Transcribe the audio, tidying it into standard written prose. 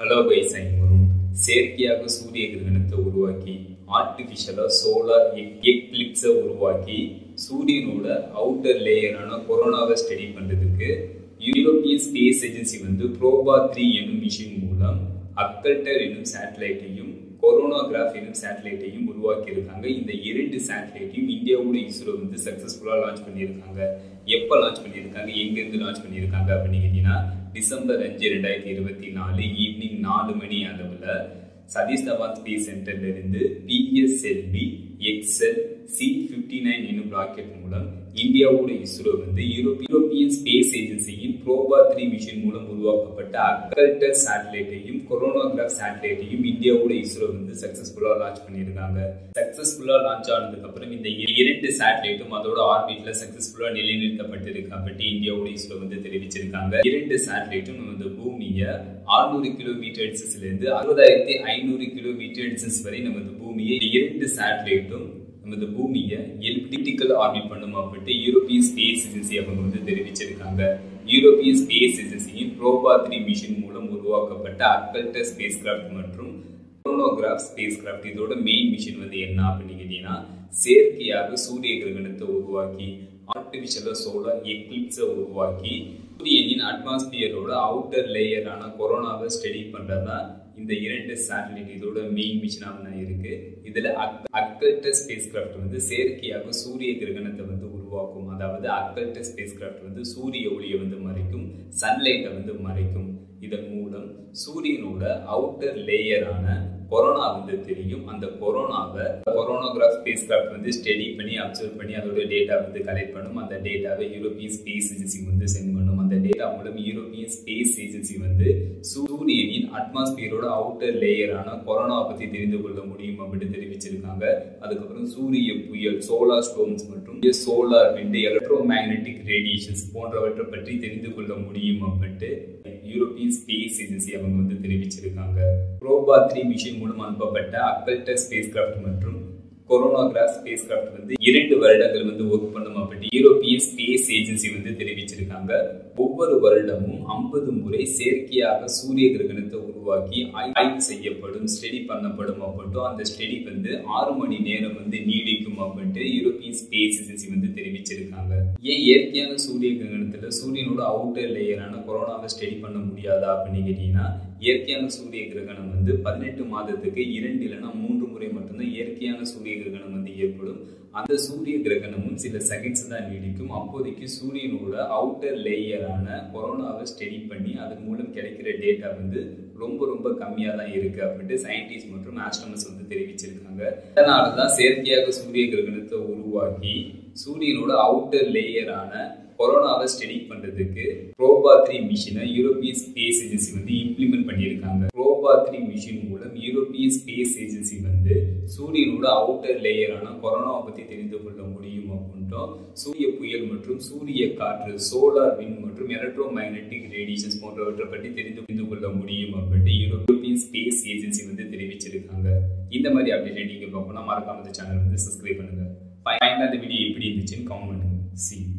Hello guys, I'm Varun. செயற்கையாக சூரிய கிரகணத்தை உருவாக்கி ஆர்டிஃபிஷியலாக சோலார் எக்லிப்ஸை உருவாக்கி சூரியனோட அவுட்டர் லேயரான கொரோனாவை ஸ்டடி பண்ணுறதுக்கு யூரோப்பியன் ஸ்பேஸ் ஏஜென்சி ப்ரோபா 3 என்னும் மிஷின் மூலம் அக்கல்டர் என்னும் சேட்டலைட்டையும் கொரோனாகிராஃப் என்னும் சேட்டலைட்டையும் உருவாக்கியிருக்காங்க. இந்த 2 சேட்டலைட்டையும் இந்தியாவோட இஸ்ரோ சக்ஸஸ்ஃபுல்லாக லான்ச் பண்ணியிருக்காங்க. எப்போ லான்ச் பண்ணியிருக்காங்க, எங்கேருந்து லான்ச் பண்ணியிருக்காங்க அப்படின்னு கேட்டீங்கன்னா, டிசம்பர் 5, 2024 ஈவினிங் 4 மணி அளவில் சதீஷ் தவான் ஸ்பேஸ் சென்டர்ல இருந்து PSLV XL C59 என்னும் ராக்கெட் மூலம் இந்தியாவோட இஸ்ரோ யூரோப்பியன் ஸ்பேஸ் ஏஜென்சியின் ப்ரோபா 3 மிஷின் மூலம் உருவாக்கப்பட்ட அக்கல்டர் சேட்டலைட்டையும் கொரோனாகிராஃப் சேட்டலைட்டையும் இந்தியாவோட இஸ்ரோ சக்சஸ்ஃபுல்லா லான்ச் பண்ணியிருக்காங்க. சக்சஸ்ஃபுல்லா லான்ச் ஆனதுக்கு அப்புறம் இந்த 2 சேட்டலைட்டும் அதோட ஆர்பிட்ல சக்சஸ்ஃபுல்லா நிலைநிறுத்தப்பட்டிருக்கு அப்படின்னு இந்தியாவோட இஸ்ரோ தெரிவிச்சிருக்காங்க. 2 சேட்டலைட்டும் பூமியை 600 கிலோமீட்டர்ஸ்ல இருந்து 60,500 கிலோமீட்டர்ஸ் வரை பூமியை 2 சேட்டலைட்டும் பூமியை எலிப்டிக்கல் ஆர்பிட் பண்ணும் அப்படின்ட்டு யூரோப்பியன் ஸ்பேஸ் ஏஜென்சி அவங்க தெரிவிச்சிருக்காங்க. யூரோப்பியன் ஸ்பேஸ் ஏஜென்சியின் ப்ரோபா 3 மிஷின் மூலம் உருவாக்கப்பட்ட அக்கல்டர் ஸ்பேஸ் கிராஃப்ட் மற்றும் கொரோனாகிராஃப் ஸ்பேஸ் கிராஃப்ட் இதோட மெயின் மிஷின் என்ன அப்படின்னு கேட்டீங்கன்னா, செயற்கையாக சூரிய கிரகணத்தை உருவாக்கி ஆர்டிஃபிஷியலா சோலார் எக்லிப்ஸை உருவாக்கி சூரியனின் அட்மாஸ்பியரோட அவுட்டர் லேயரான கொரோனாவை ஸ்டடி பண்றதா இந்த 2 சேட்டலைட் இதோட மெயின் மிஷனாக இருக்கு. இதுல அக்கல்டர் ஸ்பேஸ் கிராஃப்ட் செயற்கையாக சூரிய கிரகணத்தை உருவாக்கும். அதாவது அக்கல்டர் ஸ்பேஸ் கிராஃப்ட் சூரிய ஒளியை மறைக்கும், சன்லைட்டை மறைக்கும். இதன் மூலம் சூரியனோட அவுட்டர் லேயரான கொரோனா தெரியும். அந்த கொரோனாகிராஃப் ஸ்பேஸ் கிராஃப்ட் ஸ்டடி பண்ணி அப்சர்வ் பண்ணி அதோட டேட்டா கலெக்ட் பண்ணும். அந்த டேட்டாவை யூரோப்பியன் ஸ்பேஸ் ஏஜென்சி சென்ட் பண்ணும். அந்த டேட்டா மூலம் யூரோப்பியன் ஸ்பேஸ் ஏஜென்சி சூரியனின் அட்மாஸ்பியரோட அவுட்டர் லேயரான கொரோனாவை பத்தி தெரிந்து கொள்ள முடியும் அப்படின்னு தெரிவிச்சிருக்காங்க. அதுக்கப்புறம் சூரிய புயல், சோலார் ஸ்டோம்ஸ் மற்றும் solar wind, electro magnetic radiations போன்றவற்றை பற்றி தெரிந்து கொள்ள முடியும் அப்படின்ட்டு யூரோப்பியன் ஸ்பேஸ் ஏஜென்சி அவங்க தெரிவிச்சிருக்காங்க. ப்ரோபா 3 மிஷின் மூலம் அனுப்பப்பட்ட அக்கல்டர் ஸ்பேஸ் கிராஃப்ட் மற்றும் கொரோனாகிராஃப் ஸ்பேஸ் கிராஃப்ட் 2 வருடங்கள் ஒர்க் பண்ணும் அப்படி யூரோப்பியன் ஸ்பேஸ் ஏஜென்சி தெரிவிச்சிருக்காங்க. ஒவ்வொரு வருடமும் 50 முறை செயற்கையாக சூரிய கிரகணத்தை உருவாக்கி ஆய்வு செய்யப்படும், ஸ்டடி பண்ணப்படும் அப்படின்ட்டு அந்த ஸ்டடி 6 மணி நேரம் நீடிக்கும் அப்படின்ட்டு யூரோப்பியன் ஸ்பேஸ் ஏஜென்சி தெரிவிச்சிருக்காங்க. ஏன் இயற்கையான சூரிய கிரகணத்துல சூரியனோட அவுட்டர் லேயரான கொரோனாவை ஸ்டடி பண்ண முடியாதா அப்படின்னு கேட்டீங்கன்னா, இயற்கையான சூரிய கிரகணம் 18 மாதத்துக்கு 2 இல்லைன்னா 3 முறை மட்டும்தான் இயற்கையான சூரிய கிரகணம் ஏற்படும். அந்த சூரிய கிரகணமும் சில செகண்ட்ஸ் தான் நீடிக்கும். அப்போதைக்கு சூரியனோட அவுட்டர் லேயரான கொரோனாவை ஸ்டடி பண்ணி அதன் மூலம் கிடைக்கிற டேட்டா ரொம்ப கம்மியாக தான் இருக்கு அப்படின்ட்டு சயின்டிஸ்ட் மற்றும் ஆஸ்ட்ரோனமர்ஸ் தெரிவிச்சிருக்காங்க. அதனாலதான் செயற்கையாக சூரிய கிரகணத்தை உருவாக்கி சூரியனோட அவுட்டர் லேயரான கொரோனாவை ஸ்டடி பண்றதுக்கு ப்ரோபா 3 மிஷினை யூரோப்பியன் ஸ்பேஸ் ஏஜென்சி இம்ப்ளிமெண்ட் பண்ணியிருக்காங்க. ப்ரோபா 3 மிஷின் மூலம் யூரோப்பியன் ஸ்பேஸ் ஏஜென்சி சூரியனோட அவுட்டர் லேயரான கொரோனாவை பத்தி தெரிந்து கொள்ள முடியும் அப்படின்ட்டோம். சூரிய புயல் மற்றும் சூரிய காற்று, சோலார் விண்ட் மற்றும் எலக்ட்ரோ மேக்னெட்டிக் ரேடியேஷன்ஸ் போன்றவற்றை பற்றி தெரிந்து கொள்ள முடியும் அப்படின்ட்டு யூரோப்பியன் ஸ்பேஸ் ஏஜென்சி தெரிவிச்சிருக்காங்க. இந்த மாதிரி அப்டேட் நீங்க பார்க்கணும்னா மறக்காம இந்த சேனல் சப்ஸ்கிரைப் பண்ணுங்க. ஃபைனலா இந்த வீடியோ எப்படி இருந்துச்சுன்னு கமெண்ட் பண்ணுங்க. See you.